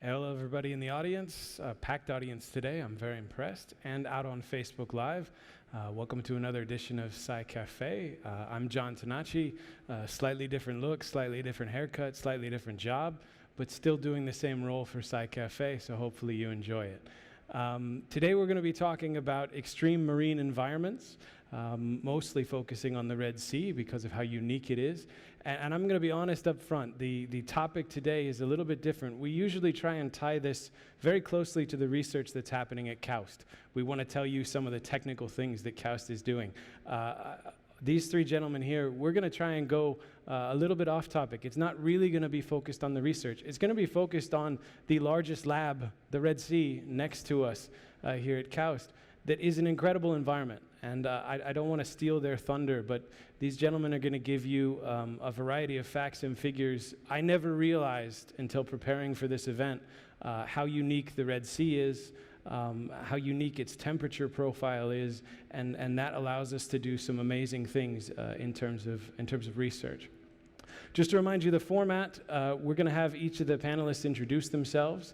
Hello, everybody in the audience. Packed audience today. I'm very impressed. And out on Facebook Live. Welcome to another edition of Café. I'm John Tanacci. Slightly different look, slightly different haircut, slightly different job, but still doing the same role for Café, so hopefully you enjoy it. Today we're going to be talking about extreme marine environments, mostly focusing on the Red Sea because of how unique it is. And I'm going to be honest up front, the topic today is a little bit different. We usually try and tie this very closely to the research that's happening at KAUST. We want to tell you some of the technical things that KAUST is doing. These three gentlemen here, we're going to try and go a little bit off topic. It's not really going to be focused on the research. It's going to be focused on the largest lab, the Red Sea, next to us here at KAUST, that is an incredible environment. And I don't want to steal their thunder, but these gentlemen are going to give you a variety of facts and figures. I never realized until preparing for this event how unique the Red Sea is, how unique its temperature profile is, and that allows us to do some amazing things in terms of research. Just to remind you the format, we're going to have each of the panelists introduce themselves,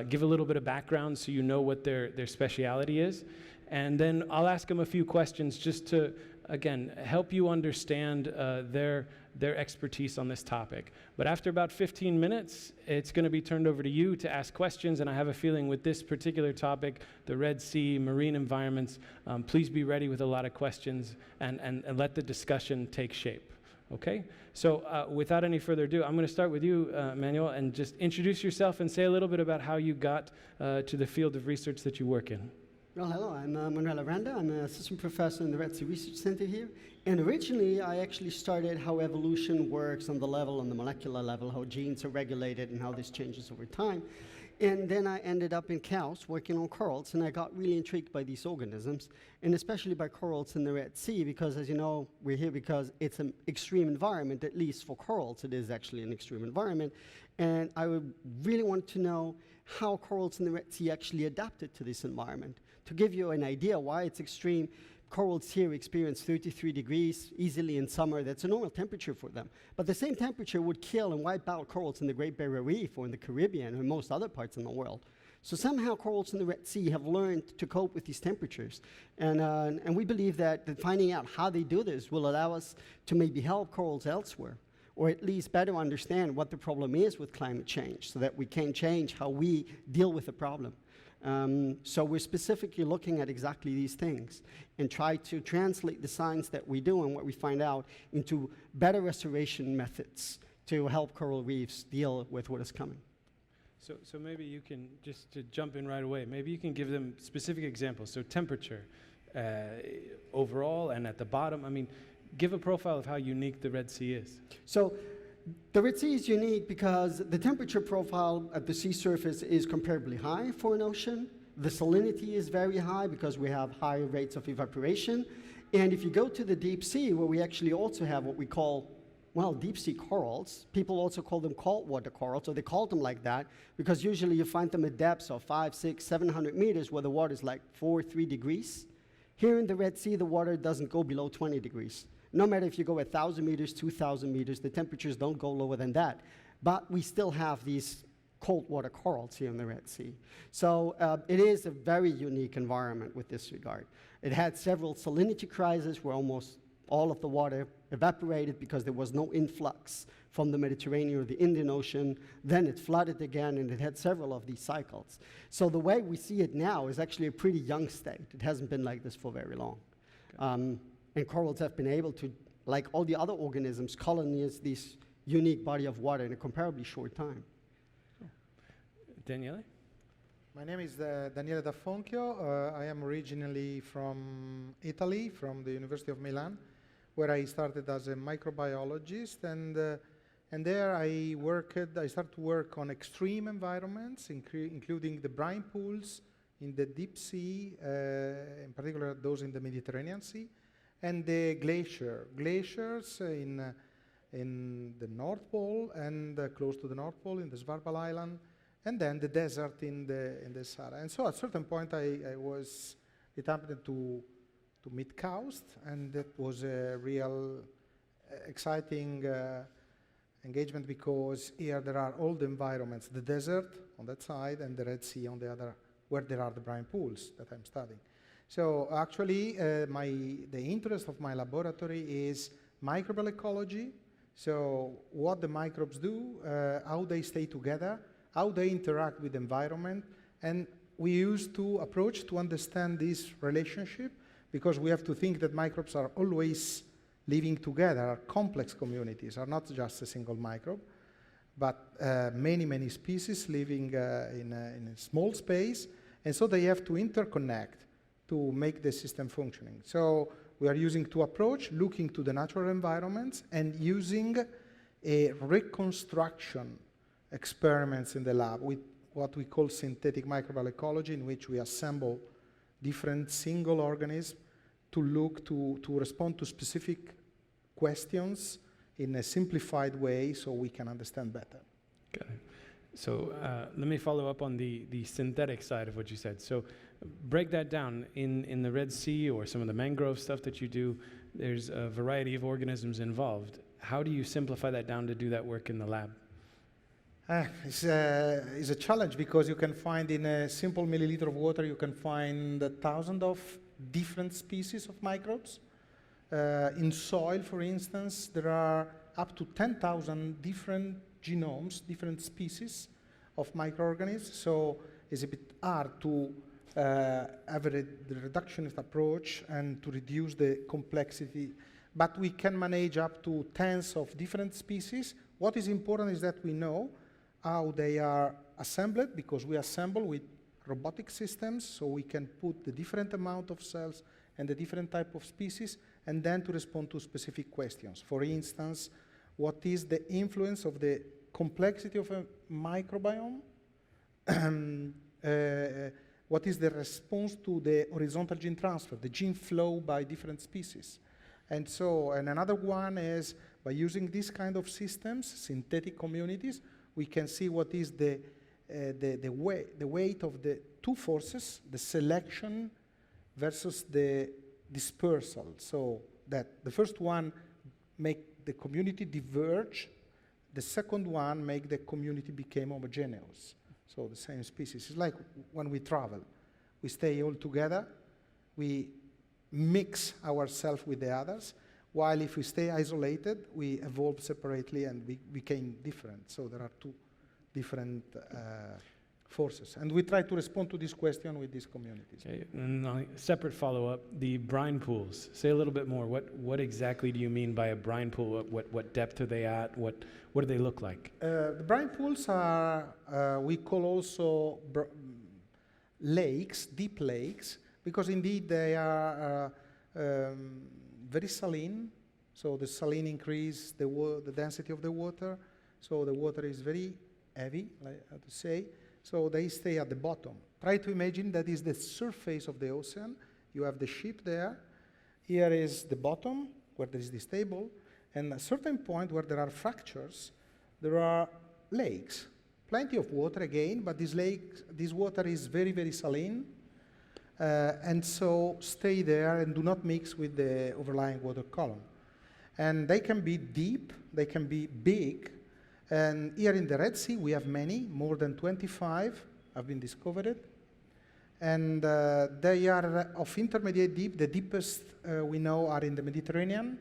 give a little bit of background so you know what their speciality is, and then I'll ask them a few questions just to, again, help you understand their expertise on this topic. But after about 15 minutes, it's going to be turned over to you to ask questions, and I have a feeling with this particular topic, the Red Sea, marine environments, please be ready with a lot of questions and let the discussion take shape. Okay? So without any further ado, I'm going to start with you, Manuel, and just introduce yourself and say a little bit about how you got to the field of research that you work in. Well, hello, I'm Manuel Aranda. I'm an assistant professor in the Red Sea Research Center here. And originally, I actually started how evolution works on the molecular level, how genes are regulated and how this changes over time. And then I ended up in KAUST working on corals, and I got really intrigued by these organisms, and especially by corals in the Red Sea, because as you know, we're here because it's an extreme environment, at least for corals, it is actually an extreme environment. And I really wanted to know how corals in the Red Sea actually adapted to this environment. To give you an idea why it's extreme, corals here experience 33 degrees easily in summer. That's a normal temperature for them. But the same temperature would kill and wipe out corals in the Great Barrier Reef or in the Caribbean or most other parts in the world. So somehow corals in the Red Sea have learned to cope with these temperatures. And we believe that finding out how they do this will allow us to maybe help corals elsewhere, or at least better understand what the problem is with climate change so that we can change how we deal with the problem. So we're specifically looking at exactly these things and try to translate the science that we do and what we find out into better restoration methods to help coral reefs deal with what is coming. So maybe you can, just to jump in right away, maybe you can give them specific examples. So temperature overall and at the bottom, I mean, give a profile of how unique the Red Sea is. So the Red Sea is unique because the temperature profile at the sea surface is comparably high for an ocean. The salinity is very high because we have high rates of evaporation. And if you go to the deep sea, where we actually also have what we call, well, deep sea corals, people also call them saltwater corals, so they call them like that because usually you find them at depths of 500, 600, 700 meters where the water is like 3 degrees. Here in the Red Sea, the water doesn't go below 20 degrees. No matter if you go 1,000 meters, 2,000 meters, the temperatures don't go lower than that. But we still have these cold water corals here in the Red Sea. So it is a very unique environment with this regard. It had several salinity crises where almost all of the water evaporated because there was no influx from the Mediterranean or the Indian Ocean. Then it flooded again, and it had several of these cycles. So the way we see it now is actually a pretty young state. It hasn't been like this for very long. Okay. And corals have been able to, like all the other organisms, colonize this unique body of water in a comparably short time. Daniele? My name is Daniele Da Fonchio. I am originally from Italy, from the University of Milan, where I started as a microbiologist, and there I started to work on extreme environments, including the brine pools in the deep sea, in particular those in the Mediterranean Sea, and the glaciers in the North Pole and close to the North Pole in the Svalbard Island, and then the desert in the Sahara. And so at a certain point it happened to meet KAUST, and that was a real exciting Engagement because here there are all the environments, the desert on that side and the Red Sea on the other, where there are the brine pools that I'm studying. So actually, the interest of my laboratory is microbial ecology. So what the microbes do, how they stay together, how they interact with the environment, and we use two approach to understand this relationship, because we have to think that microbes are always living together, are complex communities, are not just a single microbe, but many, many species living in a small space, and so they have to interconnect to make the system functioning. So we are using two approach, looking to the natural environments and using a reconstruction experiments in the lab with what we call synthetic microbial ecology, in which we assemble different single organisms to look to respond to specific questions in a simplified way so we can understand better. Got it. So let me follow up on the synthetic side of what you said. So break that down. In the Red Sea or some of the mangrove stuff that you do, there's a variety of organisms involved. How do you simplify that down to do that work in the lab? It's a challenge, because you can find in a simple milliliter of water, you can find 1,000 of different species of microbes. In soil, for instance, there are up to 10,000 different genomes, different species of microorganisms. So it's a bit hard to have the reductionist approach and to reduce the complexity. But we can manage up to tens of different species. What is important is that we know how they are assembled, because we assemble with robotic systems, so we can put the different amount of cells and the different type of species, and then to respond to specific questions. For instance, what is the influence of the complexity of a microbiome? What is the response to the horizontal gene transfer, the gene flow by different species? And so, and another one is, by using this kind of systems, synthetic communities, we can see what is the weight of the two forces, the selection versus the dispersal. So that the first one make the community diverge, the second one make the community become homogeneous. So the same species. It's like when we travel. We stay all together, we mix ourselves with the others, while if we stay isolated, we evolve separately and we became different. So there are two different forces. And we try to respond to this question with these communities. Okay. And a separate follow-up, the brine pools. Say a little bit more. What exactly do you mean by a brine pool? What depth are they at? What do they look like? The brine pools are, we call also lakes, deep lakes, because indeed they are very saline, so the saline increase the density of the water, so the water is very heavy, like how to say, so they stay at the bottom. Try to imagine that is the surface of the ocean. You have the ship there. Here is the bottom, where there is this table, and at a certain point where there are fractures, there are lakes. Plenty of water again, but this water is very, very saline, and so stay there and do not mix with the overlying water column. And they can be deep, they can be big, and here in the Red Sea we have many, more than 25 have been discovered, and they are of intermediate deep. The deepest we know are in the Mediterranean,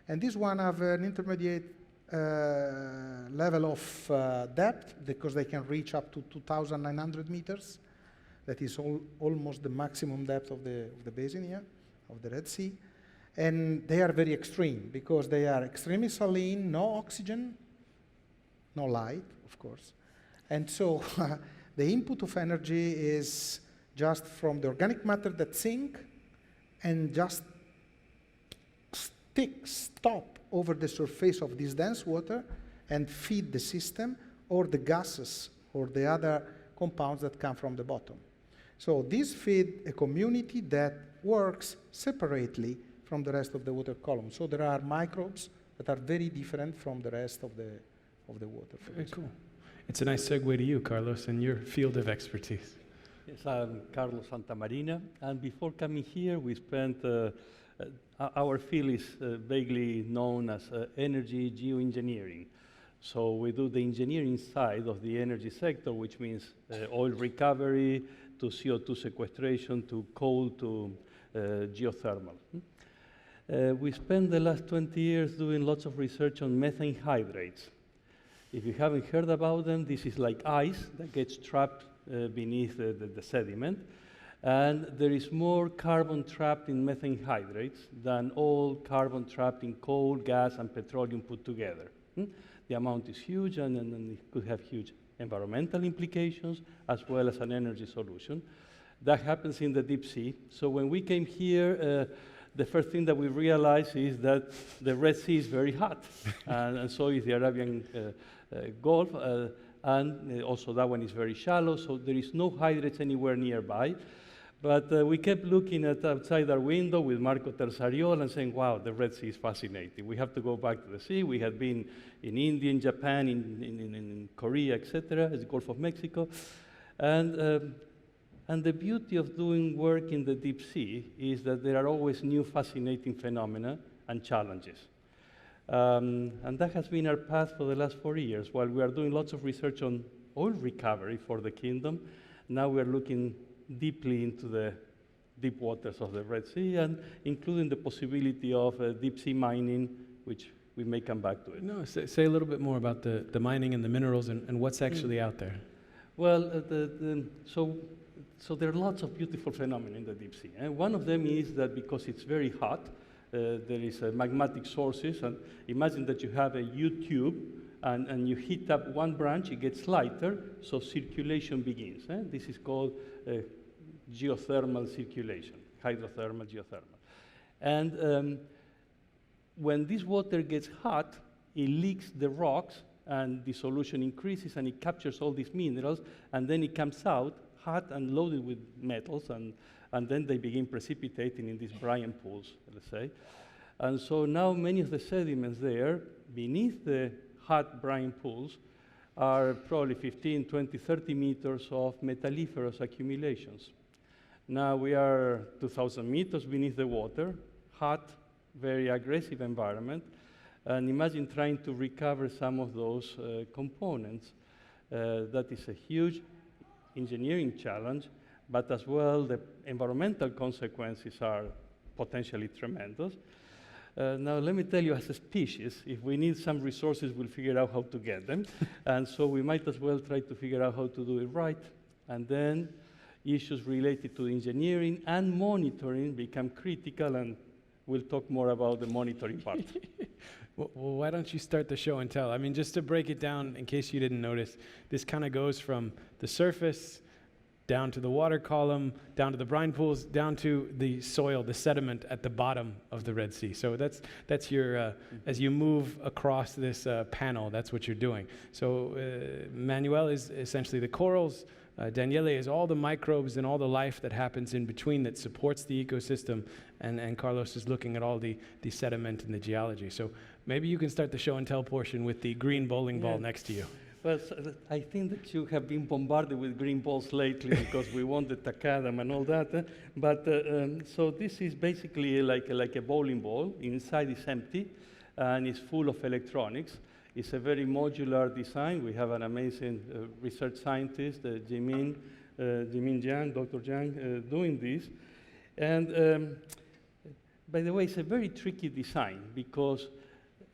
and this one have an intermediate level of depth, because they can reach up to 2,900 meters. That is almost the maximum depth of the basin here, of the Red Sea. And they are very extreme, because they are extremely saline, no oxygen, no light, of course. And so the input of energy is just from the organic matter that sink and just stop over the surface of this dense water and feed the system, or the gases or the other compounds that come from the bottom. So this feed a community that works separately from the rest of the water column. So there are microbes that are very different from the rest of the water. Very cool. It's a nice segue to you, Carlos, and your field of expertise. Yes, I'm Carlos Santamarina, and before coming here, we spent our field is vaguely known as energy geoengineering. So we do the engineering side of the energy sector, which means oil recovery, to CO2 sequestration, to coal, to geothermal. We spent the last 20 years doing lots of research on methane hydrates. If you haven't heard about them, this is like ice that gets trapped beneath the sediment. And there is more carbon trapped in methane hydrates than all carbon trapped in coal, gas, and petroleum put together. The amount is huge, and it could have huge environmental implications as well as an energy solution. That happens in the deep sea. So when we came here, the first thing that we realized is that the Red Sea is very hot, and so is the Arabian Gulf, and also that one is very shallow, so there is no hydrates anywhere nearby. But we kept looking at outside our window with Marco Terzariol and saying, wow, the Red Sea is fascinating. We have to go back to the sea. We had been in India, in Japan, in Korea, etc., the Gulf of Mexico. And the beauty of doing work in the deep sea is that there are always new fascinating phenomena and challenges. And that has been our path for the last 4 years. While we are doing lots of research on oil recovery for the kingdom, now we are looking deeply into the deep waters of the Red Sea, and including the possibility of deep sea mining, which we may come back to it. No, say a little bit more about the mining and the minerals and what's actually out there. Well, so there are lots of beautiful phenomena in the deep sea. And one of them is that because it's very hot, there is magmatic sources, and imagine that you have a U-tube, and you heat up one branch, it gets lighter, so circulation begins. This is called geothermal circulation, hydrothermal, geothermal. And when this water gets hot, it leaks the rocks, and the solution increases, and it captures all these minerals, and then it comes out hot and loaded with metals, and then they begin precipitating in these brine pools, let's say. And so now many of the sediments there, beneath the hot brine pools, are probably 15, 20, 30 meters of metalliferous accumulations. Now we are 2,000 meters beneath the water, hot, very aggressive environment, and imagine trying to recover some of those components. That is a huge engineering challenge, but as well the environmental consequences are potentially tremendous. Now let me tell you, as a species, if we need some resources, we'll figure out how to get them. And so we might as well try to figure out how to do it right. And then issues related to engineering and monitoring become critical, and we'll talk more about the monitoring part. Well, why don't you start the show and tell? I mean, just to break it down, in case you didn't notice, this kind of goes from the surface down to the water column, down to the brine pools, down to the soil, the sediment at the bottom of the Red Sea. So that's your, as you move across this panel, that's what you're doing. So Manuel is essentially the corals, Daniele is all the microbes and all the life that happens in between that supports the ecosystem, and Carlos is looking at all the sediment and the geology. So maybe you can start the show and tell portion with the green bowling ball next to you. Well, I think that you have been bombarded with green balls lately because we won the Takadam and all that. But so this is basically like a bowling ball. Inside is empty, and it's full of electronics. It's a very modular design. We have an amazing research scientist, Jimin Jiang, Dr. Jiang, doing this. And by the way, it's a very tricky design because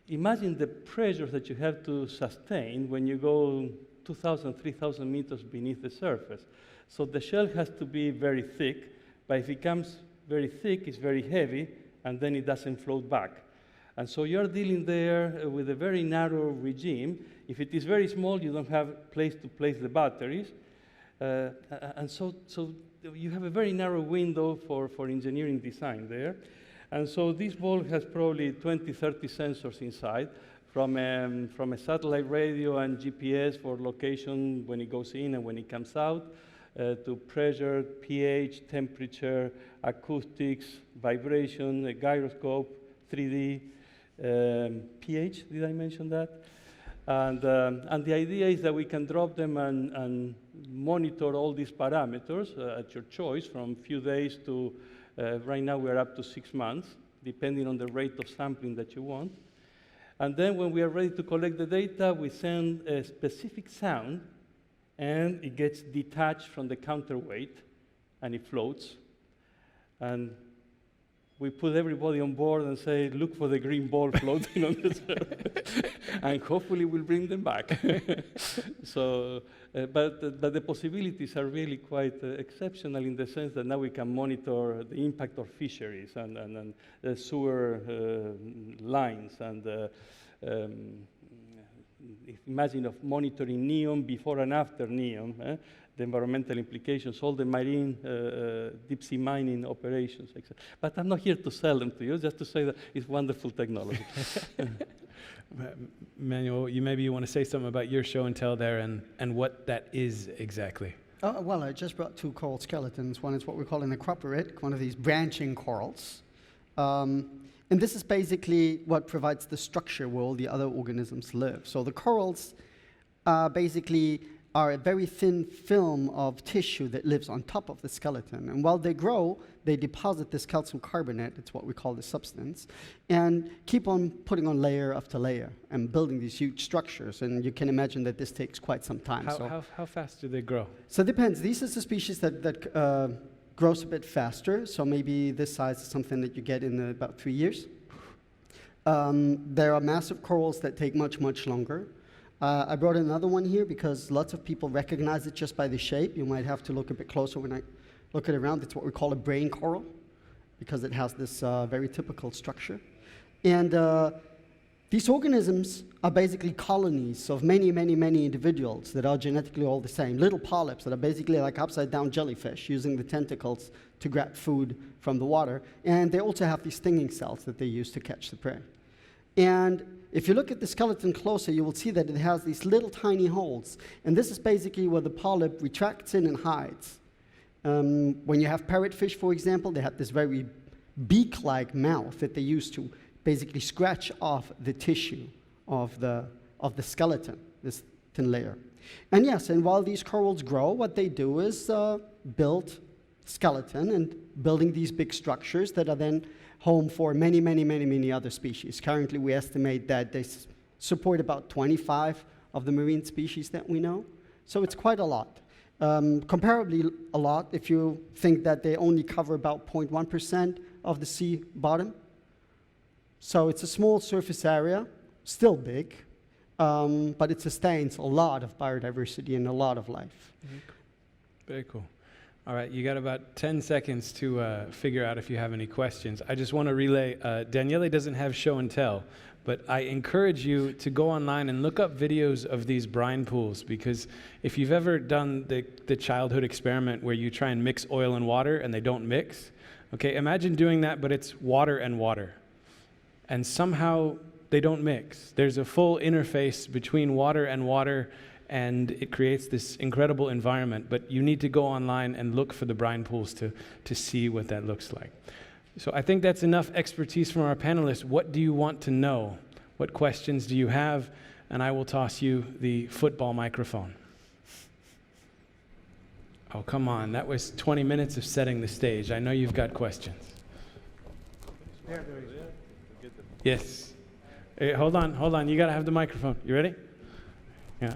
imagine the pressures that you have to sustain when you go 2,000, 3,000 meters beneath the surface. So the shell has to be very thick, but if it becomes very thick, it's very heavy, and then it doesn't float back. And so you're dealing there with a very narrow regime. If it is very small, you don't have place to place the batteries. And so you have a very narrow window for engineering design there. And so this ball has probably 20, 30 sensors inside, from a satellite radio and GPS for location when it goes in and when it comes out, to pressure, pH, temperature, acoustics, vibration, a gyroscope, 3D, pH, did I mention that? And the idea is that we can drop them and monitor all these parameters at your choice, from few days to right now we're up to 6 months, depending on the rate of sampling that you want. And then when we are ready to collect the data, we send a specific sound, and it gets detached from the counterweight, and it floats. And we put everybody on board and say, look for the green ball floating on the surface, and hopefully we'll bring them back. So, but the possibilities are really quite exceptional in the sense that now we can monitor the impact of fisheries and sewer lines. And imagine of monitoring NEOM before and after NEOM. The environmental implications, all the marine deep sea mining operations, etc. But I'm not here to sell them to you, just to say that it's wonderful technology. Manuel, you want to say something about your show and tell there and what that is exactly. Well, I just brought two coral skeletons. One is what we call an acroporic, one of these branching corals. And this is basically what provides the structure where all the other organisms live. So the corals basically are a very thin film of tissue that lives on top of the skeleton. And while they grow, they deposit this calcium carbonate, it's what we call the substance, and keep on putting on layer after layer and building these huge structures. And you can imagine that this takes quite some time. How fast do they grow? So it depends. These are the species that grows a bit faster. So maybe this size is something that you get in about 3 years. There are massive corals that take much, much longer. I brought another one here because lots of people recognize it just by the shape. You might have to look a bit closer when I look at it around. It's what we call a brain coral because it has this very typical structure. And these organisms are basically colonies of many, many, many individuals that are genetically all the same. Little polyps that are basically like upside-down jellyfish using the tentacles to grab food from the water. And they also have these stinging cells that they use to catch the prey. And if you look at the skeleton closer, you will see that it has these little tiny holes. And this is basically where the polyp retracts in and hides. When you have parrotfish, for example, they have this very beak-like mouth that they use to basically scratch off the tissue of the skeleton, this thin layer. And yes, and while these corals grow, what they do is build skeleton and building these big structures that are then home for many, many, many, many other species. Currently, we estimate that they support about 25 of the marine species that we know. So it's quite a lot. Comparably a lot if you think that they only cover about 0.1% of the sea bottom. So it's a small surface area, still big, but it sustains a lot of biodiversity and a lot of life. Very cool. All right, you got about 10 seconds to figure out if you have any questions. I just want to relay, Daniele doesn't have show and tell, but I encourage you to go online and look up videos of these brine pools, because if you've ever done the childhood experiment where you try and mix oil and water and they don't mix, okay, imagine doing that, but it's water and water. And somehow they don't mix. There's a full interface between water, and it creates this incredible environment. But you need to go online and look for the brine pools to see what that looks like. So I think that's enough expertise from our panelists. What do you want to know? What questions do you have? And I will toss you the football microphone. Oh, come on. That was 20 minutes of setting the stage. I know you've got questions. Yes. Hey, hold on. You got to have the microphone. You ready? Yeah.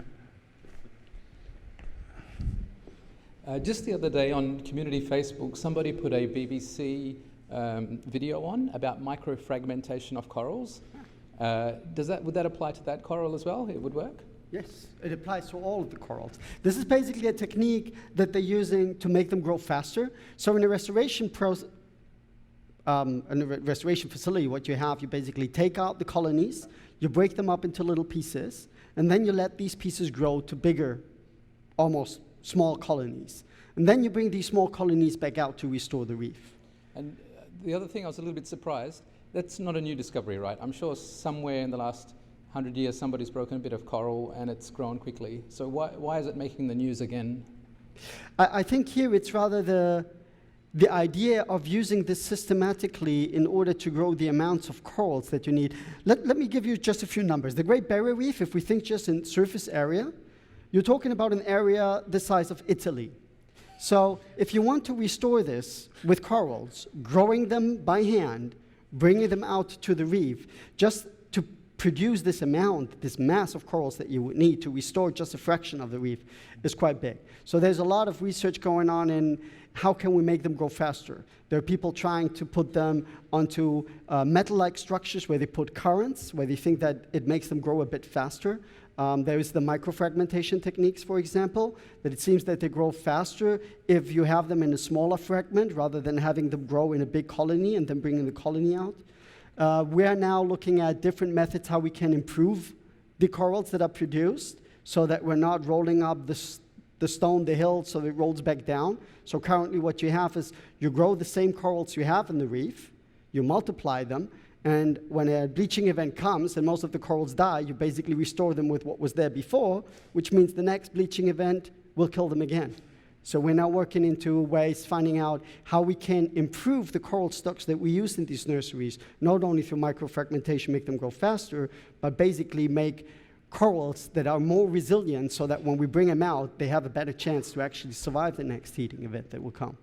Just the other day on community Facebook, somebody put a BBC video on about microfragmentation of corals. Would that apply to that coral as well? It would work? Yes, it applies to all of the corals. This is basically a technique that they're using to make them grow faster. So in a restoration facility, what you have, you basically take out the colonies, you break them up into little pieces, and then you let these pieces grow to bigger, almost small colonies. And then you bring these small colonies back out to restore the reef. And the other thing I was a little bit surprised, that's not a new discovery, right? I'm sure somewhere in the last 100 years somebody's broken a bit of coral and it's grown quickly. So why is it making the news again? I think here it's rather the idea of using this systematically in order to grow the amounts of corals that you need. Let me give you just a few numbers. The Great Barrier Reef, if we think just in surface area, you're talking about an area the size of Italy. So if you want to restore this with corals, growing them by hand, bringing them out to the reef, just to produce this amount, this mass of corals that you would need to restore just a fraction of the reef is quite big. So there's a lot of research going on in how can we make them grow faster. There are people trying to put them onto metal-like structures where they put currents, where they think that it makes them grow a bit faster. There is the microfragmentation techniques, for example, that it seems that they grow faster if you have them in a smaller fragment rather than having them grow in a big colony and then bringing the colony out. We are now looking at different methods how we can improve the corals that are produced so that we're not rolling up the stone, the hill, so it rolls back down. So currently what you have is you grow the same corals you have in the reef, you multiply them, and when a bleaching event comes and most of the corals die, you basically restore them with what was there before, which means the next bleaching event will kill them again. So we're now working into ways, finding out how we can improve the coral stocks that we use in these nurseries, not only through microfragmentation, make them grow faster, but basically make corals that are more resilient so that when we bring them out, they have a better chance to actually survive the next heating event that will come.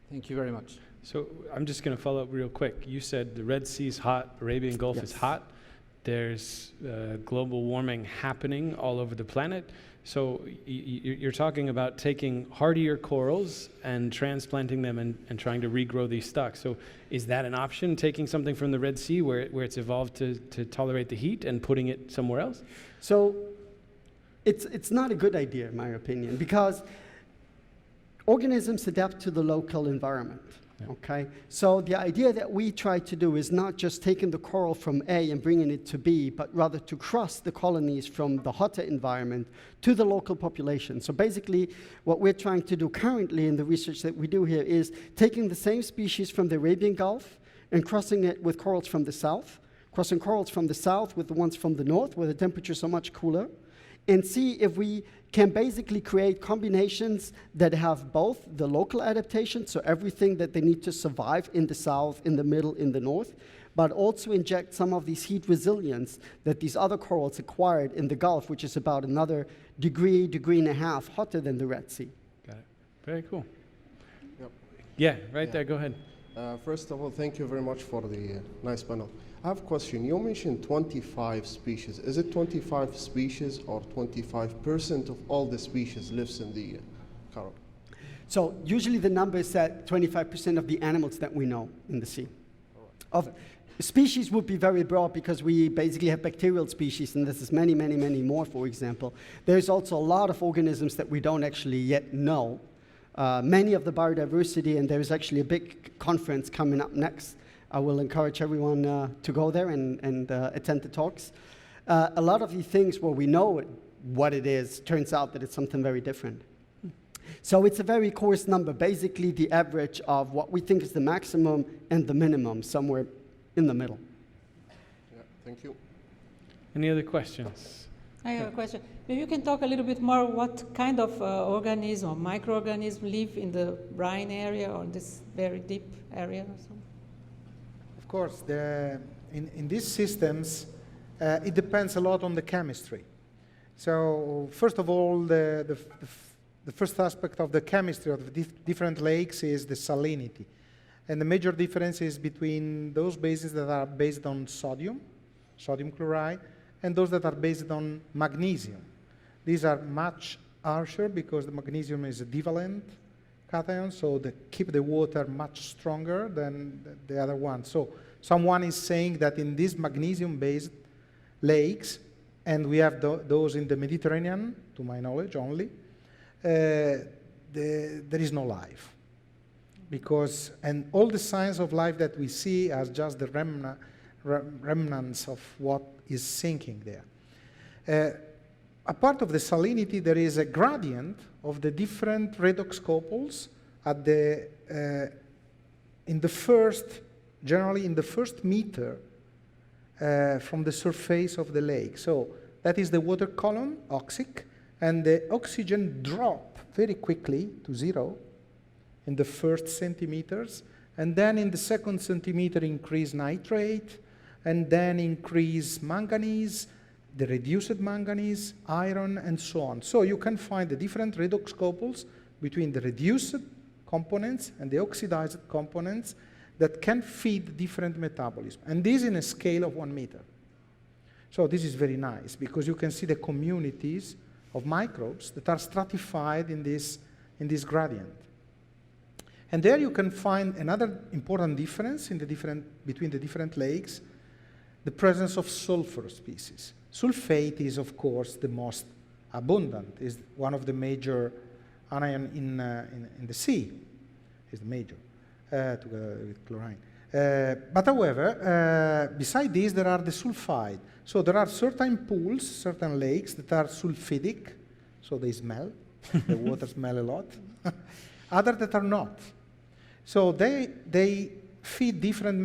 Thank you very much. So I'm just going to follow up real quick. You said the Red Sea's hot, Arabian Gulf is hot. There's global warming happening all over the planet. So you're talking about taking hardier corals and transplanting them and trying to regrow these stocks. So is that an option, taking something from the Red Sea where it's evolved to tolerate the heat and putting it somewhere else? So it's not a good idea, in my opinion, because organisms adapt to the local environment. Okay, so the idea that we try to do is not just taking the coral from A and bringing it to B, but rather to cross the colonies from the hotter environment to the local population. So basically, what we're trying to do currently in the research that we do here is taking the same species from the Arabian Gulf and crossing it with corals from the south, crossing corals from the south with the ones from the north, where the temperatures are much cooler, and see if we can basically create combinations that have both the local adaptation, so everything that they need to survive in the south, in the middle, in the north, but also inject some of these heat resilience that these other corals acquired in the Gulf, which is about another degree and a half hotter than the Red Sea. Got it. Very cool. Yep. Yeah, right there, go ahead. First of all, thank you very much for the nice panel. I have a question. You mentioned 25 species. Is it 25 species or 25% of all the species lives in the coral? So usually the number is that 25% of the animals that we know in the sea. Of species would be very broad because we basically have bacterial species, and this is many, many, many more, for example. There's also a lot of organisms that we don't actually yet know. Many of the biodiversity, and there's actually a big conference coming up next. I will encourage everyone to go there and attend the talks. A lot of these things where we know what it is, turns out that it's something very different. So it's a very coarse number, basically the average of what we think is the maximum and the minimum, somewhere in the middle. Yeah, thank you. Any other questions? I have a question. Maybe you can talk a little bit more what kind of organism or microorganism live in the brine area or this very deep area or something? Of course, in these systems, it depends a lot on the chemistry. So first of all, the first aspect of the chemistry of the different lakes is the salinity. And the major difference is between those basins that are based on sodium chloride, and those that are based on magnesium. These are much harsher because the magnesium is a divalent cation, so they keep the water much stronger than the other one. So someone is saying that in these magnesium-based lakes, and we have those in the Mediterranean, to my knowledge only, there is no life. And all the signs of life that we see are just the remnants of what is sinking there. A part of the salinity, there is a gradient of the different redox couples at generally in the first meter from the surface of the lake. So that is the water column, oxic, and the oxygen drop very quickly to 0 in the first centimeters, and then in the second centimeter increase nitrate, and then increase manganese, the reduced manganese, iron, and so on. So you can find the different redox couples between the reduced components and the oxidized components that can feed different metabolism. And this in a scale of 1 meter. So this is very nice because you can see the communities of microbes that are stratified in this gradient. And there you can find another important difference in between the different lakes, the presence of sulfur species. Sulfate is, of course, the most abundant, is one of the major anion in the sea, is the major, together with chlorine. But however, beside this, there are the sulfide. So there are certain pools, certain lakes that are sulfidic, so they smell, the water smell a lot. Others that are not. So they feed different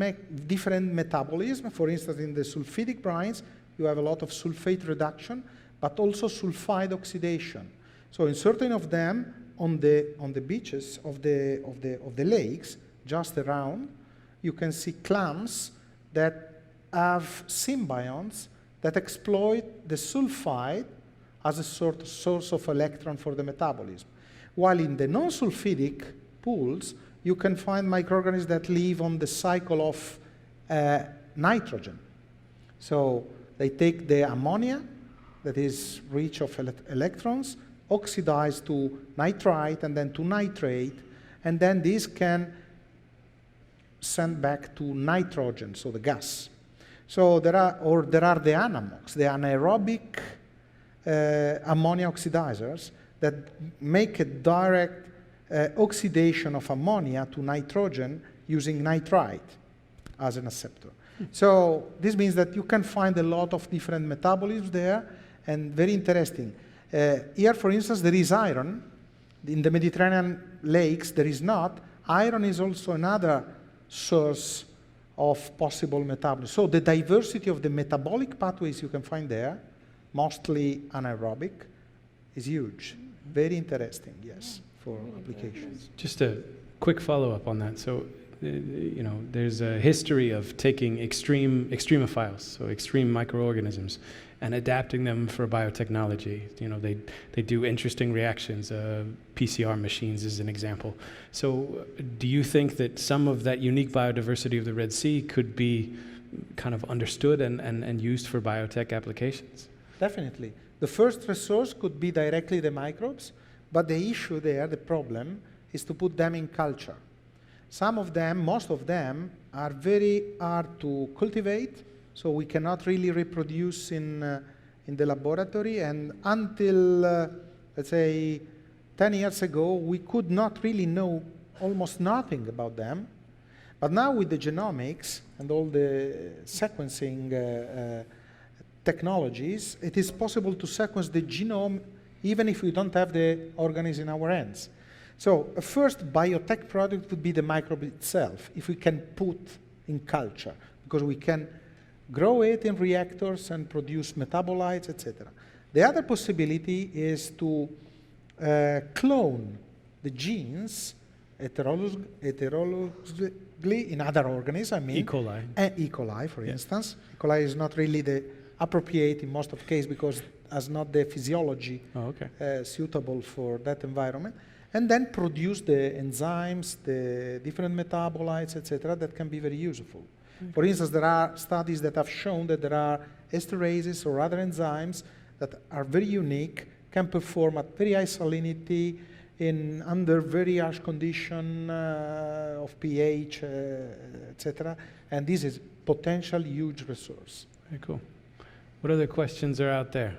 metabolism. For instance, in the sulfidic brines, you have a lot of sulfate reduction, but also sulfide oxidation. So in certain of them, on the beaches of the lakes, just around, you can see clams that have symbionts that exploit the sulfide as a sort of source of electron for the metabolism. While in the non-sulfidic pools, you can find microorganisms that live on the cycle of nitrogen. So they take the ammonia that is rich of electrons, oxidize to nitrite and then to nitrate, and then this can send back to nitrogen, so the gas. So there are the anamox, the anaerobic ammonia oxidizers that make a direct oxidation of ammonia to nitrogen using nitrite as an acceptor. So this means that you can find a lot of different metabolisms there, and very interesting. Here, for instance, there is iron. In the Mediterranean lakes, there is not. Iron is also another source of possible metabolism. So the diversity of the metabolic pathways you can find there, mostly anaerobic, is huge. Very interesting, yes, for applications. Just a quick follow-up on that. So, you know, there's a history of taking extremophiles, so extreme microorganisms, and adapting them for biotechnology. You know, they do interesting reactions. PCR machines is an example. So do you think that some of that unique biodiversity of the Red Sea could be kind of understood and used for biotech applications? Definitely. The first resource could be directly the microbes, but the issue there, the problem, is to put them in culture. Some of them, most of them, are very hard to cultivate, so we cannot really reproduce in the laboratory. And until, let's say, 10 years ago, we could not really know almost nothing about them. But now with the genomics and all the sequencing technologies, it is possible to sequence the genome even if we don't have the organism in our hands. So a first biotech product would be the microbe itself, if we can put in culture, because we can grow it in reactors and produce metabolites, etc. The other possibility is to clone the genes heterologically in other organisms. I mean, E. coli. E. coli, for instance. E. coli is not really the appropriate in most of cases because has not the physiology suitable for that environment, and then produce the enzymes, the different metabolites, etc., that can be very useful. For instance, there are studies that have shown that there are esterases or other enzymes that are very unique, can perform at very high salinity under very harsh condition of pH, etc. And this is potential huge resource. Very cool. What other questions are out there?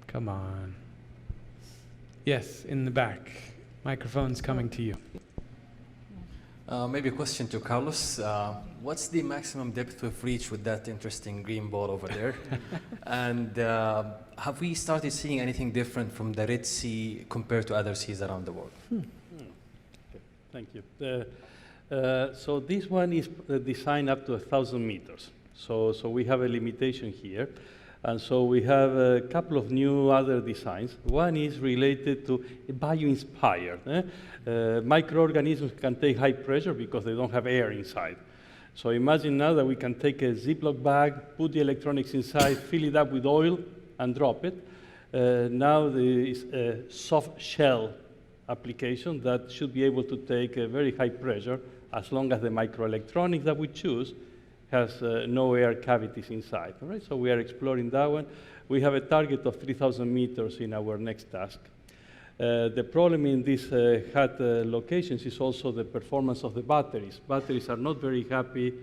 Come on. Yes, in the back. Microphone's coming to you. Maybe a question to Carlos. What's the maximum depth we've reached with that interesting green ball over there? And have we started seeing anything different from the Red Sea compared to other seas around the world? Okay, thank you. So this one is designed up to 1,000 meters. So we have a limitation here. And so we have a couple of new other designs. One is related to bio-inspired. Microorganisms can take high pressure because they don't have air inside. So imagine now that we can take a Ziploc bag, put the electronics inside, fill it up with oil, and drop it. Now there is a soft shell application that should be able to take a very high pressure as long as the microelectronics that we choose has no air cavities inside. All right, so we are exploring that one. We have a target of 3,000 meters in our next task. The problem in these hot locations is also the performance of the batteries. Batteries are not very happy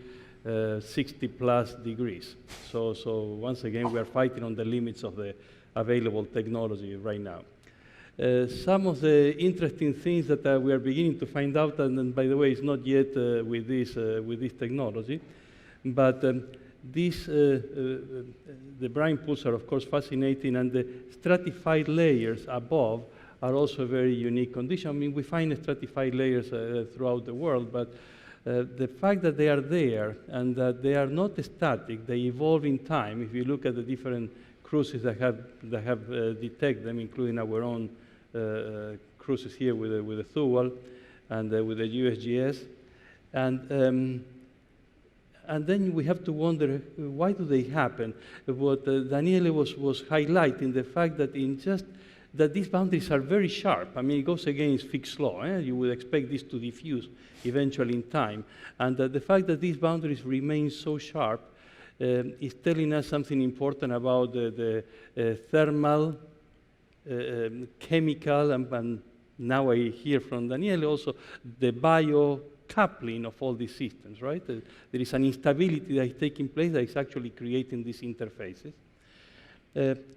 60+ degrees. So once again, we are fighting on the limits of the available technology right now. Some of the interesting things that we are beginning to find out, and by the way, it's not yet with this technology, but the brine pools are of course fascinating, and the stratified layers above are also a very unique condition. I mean, we find stratified layers throughout the world, but the fact that they are there and that they are not static, they evolve in time. If you look at the different cruises that have detected them, including our own cruises here with the Thuwal and with the USGS, and then we have to wonder, why do they happen? What Daniele was highlighting, the fact that that these boundaries are very sharp. I mean, it goes against Fick's law. You would expect this to diffuse eventually in time. And the fact that these boundaries remain so sharp is telling us something important about the thermal, chemical, and now I hear from Daniele also, the bio-coupling of all these systems, right? There is an instability that is taking place that is actually creating these interfaces.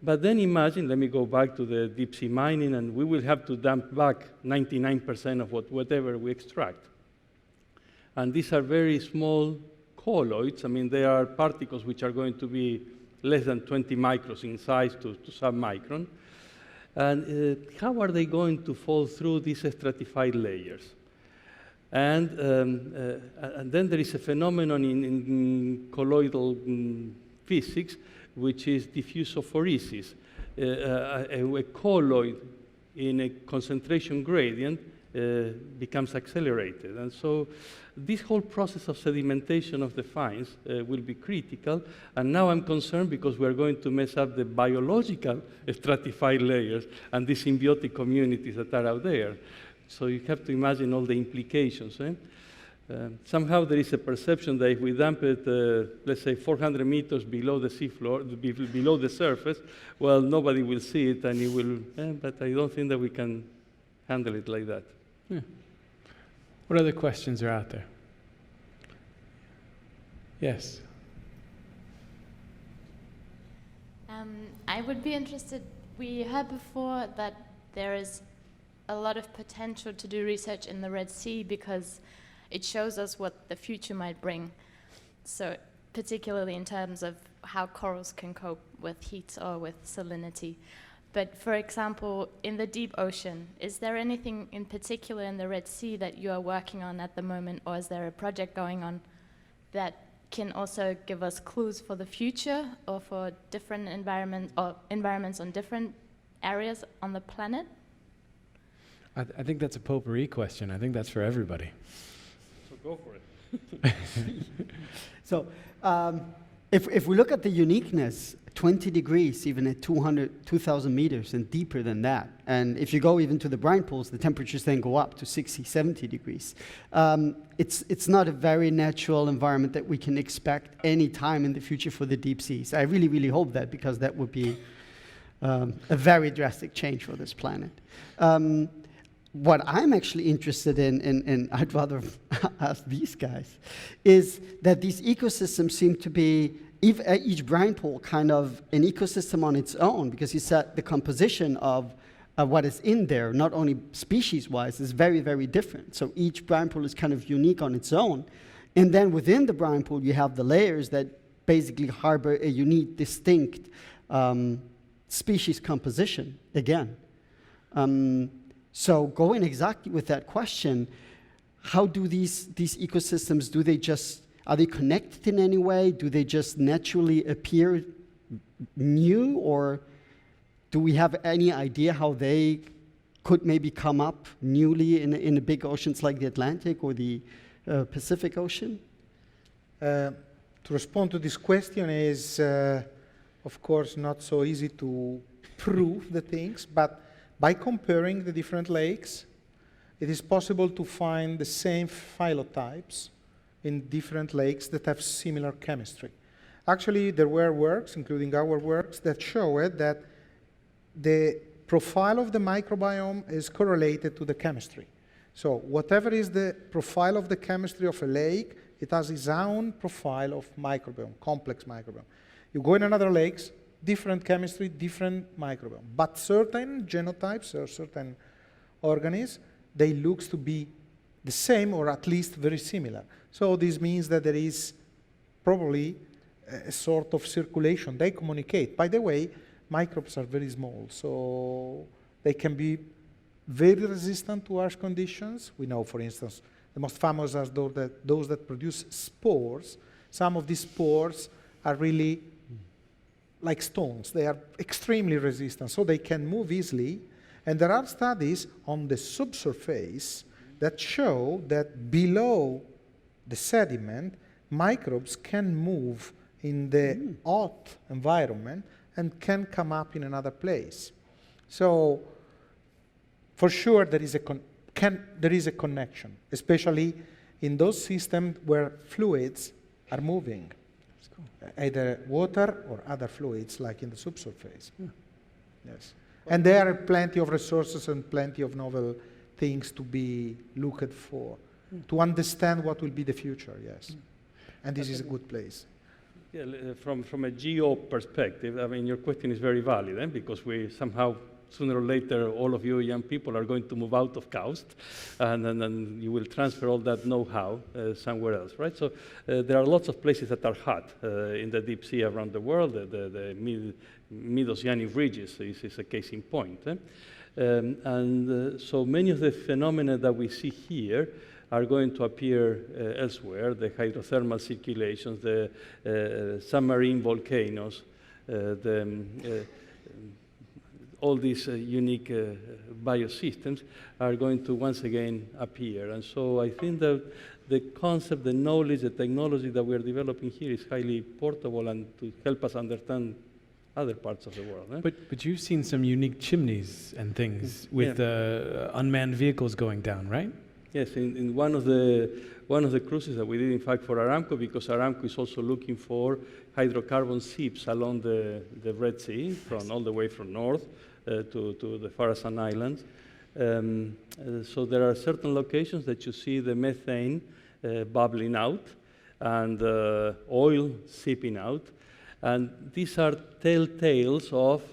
But then imagine, let me go back to the deep sea mining, and we will have to dump back 99% of whatever we extract. And these are very small colloids. I mean, they are particles which are going to be less than 20 microns in size to sub-micron. And how are they going to fall through these stratified layers? And then there is a phenomenon in colloidal physics, which is diffusophoresis. A colloid in a concentration gradient becomes accelerated. And so this whole process of sedimentation of the fines will be critical. And now I'm concerned because we're going to mess up the biological stratified layers and the symbiotic communities that are out there. So you have to imagine all the implications. Somehow there is a perception that if we dump it, let's say 400 meters below the seafloor, below the surface, well, nobody will see it, and it will. But I don't think that we can handle it like that. Yeah. What other questions are out there? Yes. I would be interested. We heard before that there is a lot of potential to do research in the Red Sea because it shows us what the future might bring. So particularly in terms of how corals can cope with heat or with salinity. But for example, in the deep ocean, is there anything in particular in the Red Sea that you are working on at the moment, or is there a project going on that can also give us clues for the future or for different environments on different areas on the planet? I think that's a potpourri question. I think that's for everybody. So go for it. So if we look at the uniqueness, 20 degrees, even at 2,000 meters and deeper than that. And if you go even to the brine pools, the temperatures then go up to 60, 70 degrees. It's not a very natural environment that we can expect any time in the future for the deep seas. I really, really hope that, because that would be a very drastic change for this planet. What I'm actually interested in, and I'd rather ask these guys, is that these ecosystems seem to be, each brine pool kind of an ecosystem on its own, because you said the composition of what is in there, not only species-wise, is very, very different. So each brine pool is kind of unique on its own. And then within the brine pool, you have the layers that basically harbor a unique, distinct species composition, again. So going exactly with that question, how do these ecosystems, are they connected in any way? Do they just naturally appear new, or do we have any idea how they could maybe come up newly in the big oceans like the Atlantic or the Pacific Ocean? To respond to this question is, of course, not so easy to prove the things, but by comparing the different lakes, it is possible to find the same phylotypes in different lakes that have similar chemistry. Actually, there were works, including our works, that showed that the profile of the microbiome is correlated to the chemistry. So whatever is the profile of the chemistry of a lake, it has its own profile of microbiome, complex microbiome. You go in another lakes, different chemistry, different microbiome. But certain genotypes or certain organisms, they look to be the same or at least very similar. So this means that there is probably a sort of circulation. They communicate. By the way, microbes are very small, so they can be very resistant to harsh conditions. We know, for instance, the most famous are those that produce spores. Some of these spores are really like stones. They are extremely resistant, so they can move easily. And there are studies on the subsurface that show that below the sediment, microbes can move in the hot environment and can come up in another place. So for sure there is a connection, especially in those systems where fluids are moving, either water or other fluids like in the subsurface. Yes. And there are plenty of resources and plenty of novel things to be looked for, to understand what will be the future, yes. And this is a good place. Yeah, from a geo perspective, I mean, your question is very valid, because we somehow, sooner or later, all of you young people are going to move out of KAUST, and then you will transfer all that know-how somewhere else, right? So there are lots of places that are hot in the deep sea around the world. The mid-oceanic ridges is a case in point. So many of the phenomena that we see here are going to appear elsewhere, the hydrothermal circulations, the submarine volcanoes, all these unique biosystems are going to once again appear. And so I think that the concept, the knowledge, the technology that we're developing here is highly portable and to help us understand other parts of the world. But you've seen some unique chimneys and things with unmanned vehicles going down, right? Yes, in one of the cruises that we did, in fact, for Aramco, because Aramco is also looking for hydrocarbon seeps along the Red Sea, all the way from north to the Farasan Islands. So there are certain locations that you see the methane bubbling out and oil seeping out. And these are telltales of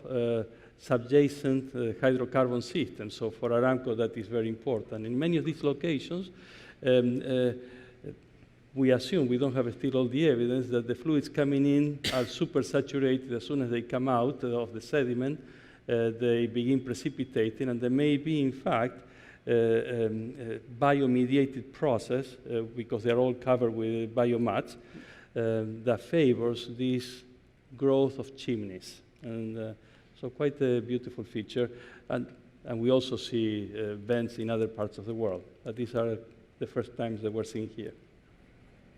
subjacent hydrocarbon systems. So for Aramco, that is very important. In many of these locations, we assume, we don't have still all the evidence, that the fluids coming in are super-saturated. As soon as they come out of the sediment, they begin precipitating, and there may be, in fact, biomediated process, because they're all covered with biomats, that favors this growth of chimneys. And so quite a beautiful feature. And we also see vents in other parts of the world. But these are the first times that we're seeing here.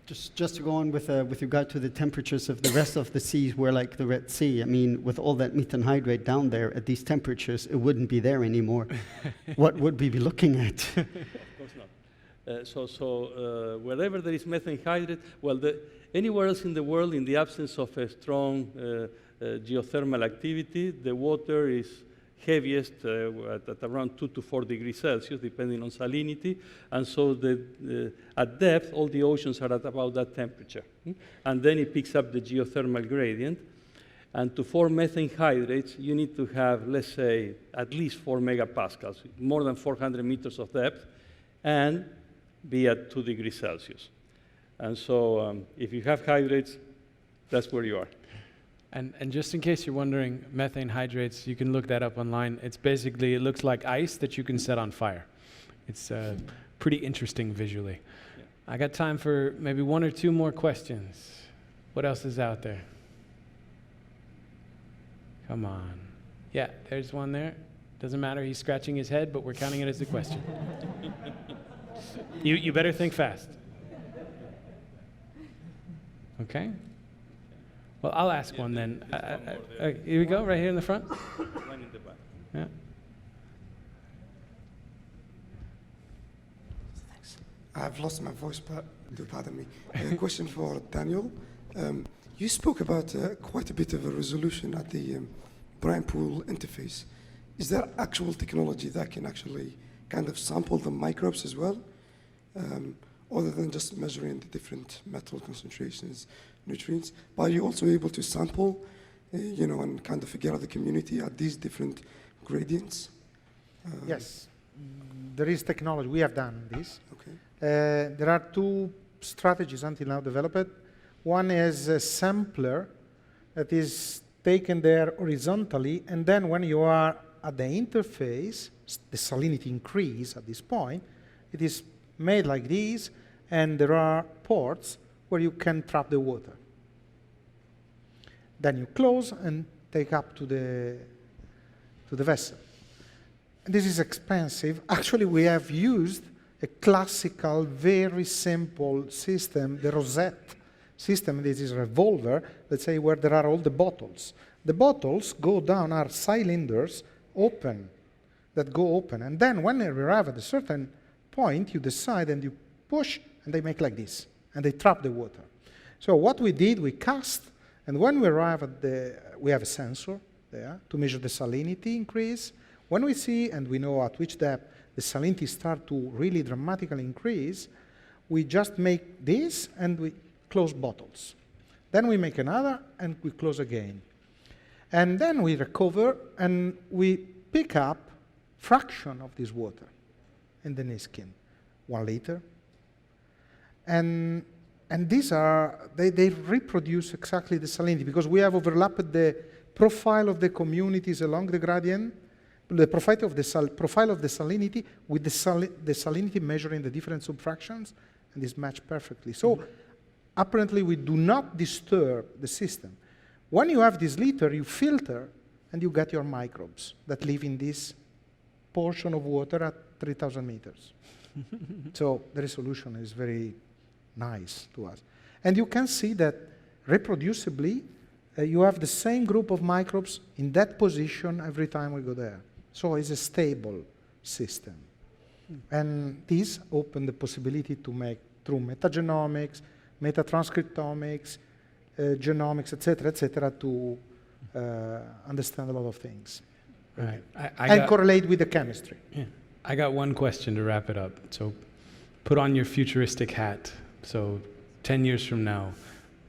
Just to go on with regard to the temperatures of the rest of the seas, where like the Red Sea, I mean, with all that methane hydrate down there at these temperatures, it wouldn't be there anymore. What would we be looking at? Of course not. Wherever there is methane hydrate, well, anywhere else in the world, in the absence of a strong geothermal activity, the water is heaviest at around 2 to 4 degrees Celsius, depending on salinity. And so at depth, all the oceans are at about that temperature. And then it picks up the geothermal gradient. And to form methane hydrates, you need to have, let's say, at least 4 megapascals, more than 400 meters of depth, and be at 2 degrees Celsius. And so if you have hydrates, that's where you are. And just in case you're wondering, methane hydrates, you can look that up online. It's basically, it looks like ice that you can set on fire. It's pretty interesting visually. Yeah. I got time for maybe 1 or 2 more questions. What else is out there? Come on. Yeah, there's one there. Doesn't matter, he's scratching his head, but we're counting it as a question. You better think fast. Okay. Well, I'll ask one then. Here we go, right here in the front. One in the back. Yeah. I've lost my voice, but do pardon me. A question for Daniel. You spoke about quite a bit of a resolution at the Brine Pool interface. Is there actual technology that can actually kind of sample the microbes as well, other than just measuring the different metal concentrations, nutrients? But are you also able to sample, and kind of figure out the community at these different gradients? Yes, there is technology. We have done this. Okay. There are two strategies until now developed. One is a sampler that is taken there horizontally, and then when you are at the interface, the salinity increase at this point, it is made like this, and there are ports where you can trap the water. Then you close and take up to the vessel. And this is expensive. Actually, we have used a classical, very simple system, the rosette system. This is a revolver, let's say, where there are all the bottles. The bottles go down, are cylinders, open, that go open. And then when you arrive at a certain point, you decide and you push, and they make like this, and they trap the water. So what we did, we cast, and when we arrive at we have a sensor there to measure the salinity increase. When we see, and we know at which depth the salinity start to really dramatically increase, we just make this, and we close bottles. Then we make another, and we close again. And then we recover, and we pick up fraction of this water in the Niskin, 1 liter. And these are, they reproduce exactly the salinity, because we have overlapped the profile of the communities along the gradient, the profile of the salinity with the salinity measuring the different subfractions, and this match perfectly. So apparently we do not disturb the system. When you have this liter, you filter, and you get your microbes that live in this portion of water at 3,000 meters. So the resolution is very nice to us. And you can see that reproducibly, you have the same group of microbes in that position every time we go there. So it's a stable system. And this opened the possibility to make, through metagenomics, metatranscriptomics, genomics, et cetera, to understand a lot of things. Right. And correlate with the chemistry. Yeah. I got one question to wrap it up. So put on your futuristic hat. So 10 years from now,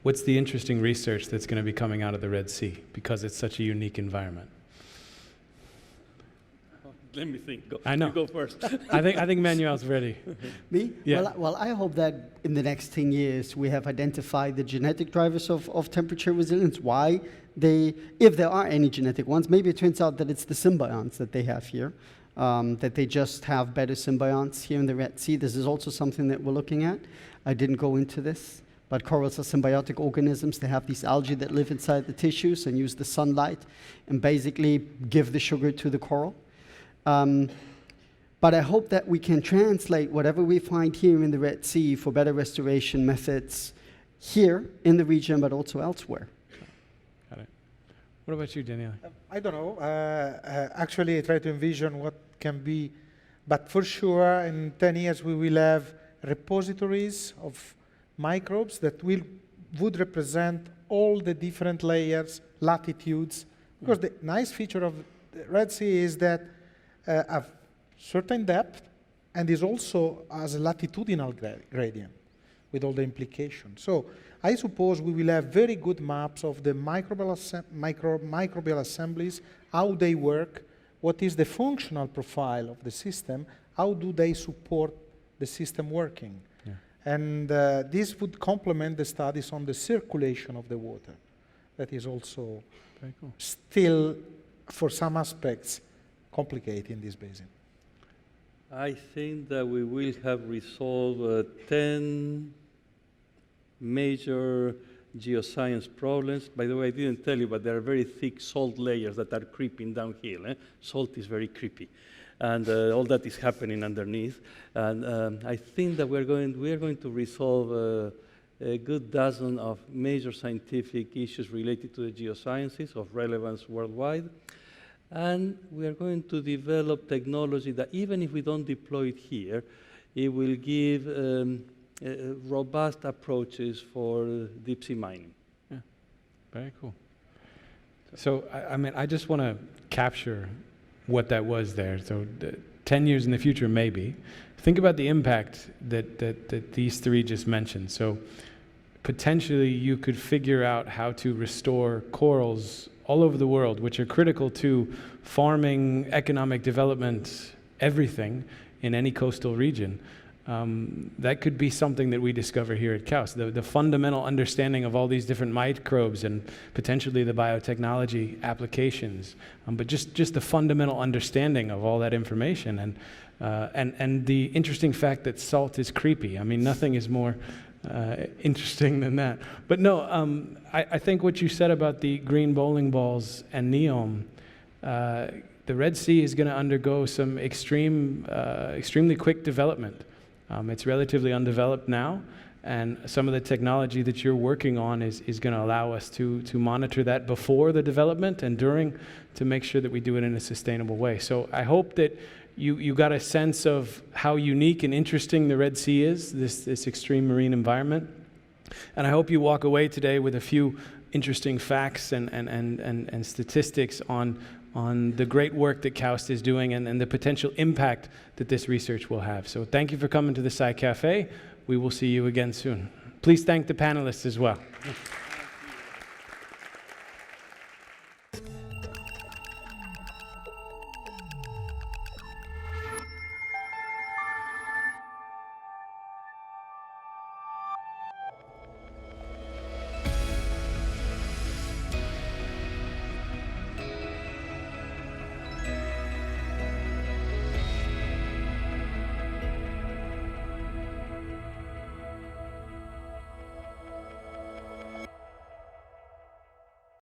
what's the interesting research that's going to be coming out of the Red Sea, because it's such a unique environment? Let me think. I know. You go first. I think Manuel's ready. Me? Yeah. Well, I hope that in the next 10 years we have identified the genetic drivers of temperature resilience, why they, if there are any genetic ones, maybe it turns out that it's the symbionts that they have here, that they just have better symbionts here in the Red Sea. This is also something that we're looking at. I didn't go into this, but corals are symbiotic organisms. They have these algae that live inside the tissues and use the sunlight and basically give the sugar to the coral. But I hope that we can translate whatever we find here in the Red Sea for better restoration methods here in the region, but also elsewhere. Got it. What about you, Daniel? I don't know. Actually, I try to envision what can be, but for sure, in 10 years, we will have repositories of microbes that would represent all the different layers, latitudes. Because the nice feature of the Red Sea is that of certain depth, and is also as a latitudinal gradient with all the implications. So I suppose we will have very good maps of the microbial assemblies, how they work, what is the functional profile of the system, how do they support the system working. Yeah. And this would complement the studies on the circulation of the water. That is also very cool. Still, for some aspects, complicated in this basin. I think that we will have resolved 10 major geoscience problems. By the way, I didn't tell you, but there are very thick salt layers that are creeping downhill. Salt is very creepy. And all that is happening underneath. And I think that we are going to resolve a good dozen of major scientific issues related to the geosciences of relevance worldwide. And we are going to develop technology that even if we don't deploy it here, it will give robust approaches for deep sea mining. Yeah, very cool. So, I mean, I just want to capture what that was there. So, 10 years in the future, maybe. Think about the impact that these three just mentioned. So, potentially, you could figure out how to restore corals all over the world, which are critical to farming, economic development, everything in any coastal region. That could be something that we discover here at KAUST, the fundamental understanding of all these different microbes and potentially the biotechnology applications, but just the fundamental understanding of all that information, and the interesting fact that salt is creepy. I mean, nothing is more interesting than that. But no, I think what you said about the green bowling balls and NEOM, the Red Sea is going to undergo some extremely quick development. It's relatively undeveloped now, and some of the technology that you're working on is going to allow us to monitor that before the development and during, to make sure that we do it in a sustainable way. So I hope that you got a sense of how unique and interesting the Red Sea is, this extreme marine environment. And I hope you walk away today with a few interesting facts and statistics on the great work that KAUST is doing and the potential impact that this research will have. So thank you for coming to the Sci Cafe. We will see you again soon. Please thank the panelists as well.